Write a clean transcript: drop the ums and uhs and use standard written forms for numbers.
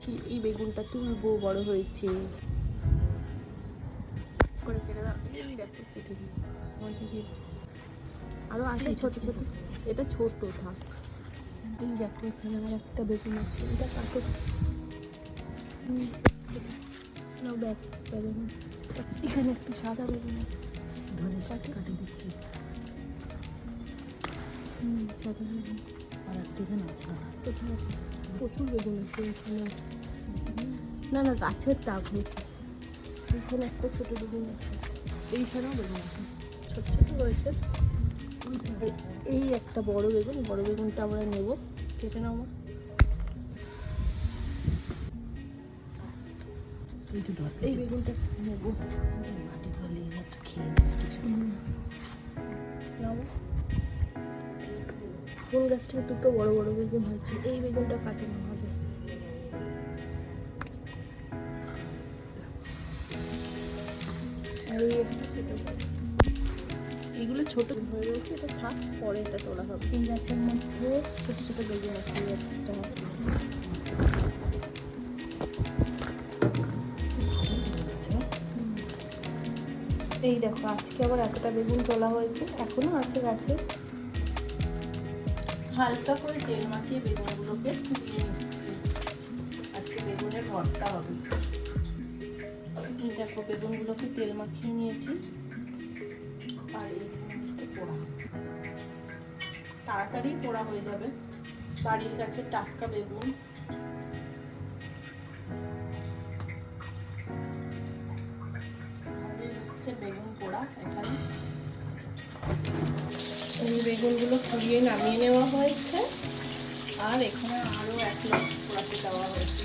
কি এই বেগুনটা তুলবো, বড় হয়েছে করে কেটে দাও। এই দেখো কেটে দিই আরো আছে ছোট ছোট, এটা ছোট থাক। এই দেখো এখানে আমার একটা বেগুন আছে, এটা কাটো নাও ব্যাগ বেগুন। এখানে একটা সাদা বেগুন আছে, ধরে কাটে দিচ্ছি। সাদা বেগুন আর একটা এখানে আছে, কোথায় আছে? প্রচুর বেগুন আছে এখানে আছে। না না গাছের টাক হয়েছে। এখানে একটা ছোট বেগুন আছে, এইখানেও বেগুন আছে, ছোট ছোট রয়েছে। এই একটা বড় বেগুন, বড় বেগুনটা আমরা নেব, কেটে নাও। এই বেগুনটা নেবো, মাটি ধরে যাচ্ছে, খেয়ে নাও। কোন গাছটায় দুটো বড় বড় বেগুন হয়েছে, এই বেগুনটা কাটানো হবে। আর এই একটা ছোট, এগুলো ছোট হয়ে রয়েছে, এটা থাক, পরে এটা তোলা হবে। এই গাছের মধ্যে ছোট ছোট বেগুন আছে, এই একটা এই দেখো আজকে আবার এতটা বেগুন তোলা হয়েছে, এখনো আছে গাছে। হালকা করে তেল মাখিয়ে বেগুনগুলোকে দিয়ে নিচ্ছি, আজকে বেগুনের ভর্তা হবে। দেখো বেগুনগুলোকে তেল মাখিয়ে নিয়েছি, আর এইটা পোড়া, তাড়াতাড়ি পোড়া হয়ে যাবে। বাড়ির কাছে টাটকা বেগুন। বেগুন পোড়া এখানে, এই বেগুনগুলো পুড়িয়ে নামিয়ে নেওয়া হয়েছে, আর এখানে আরো 1 লাখ পোড়াতে দেওয়া হয়েছে।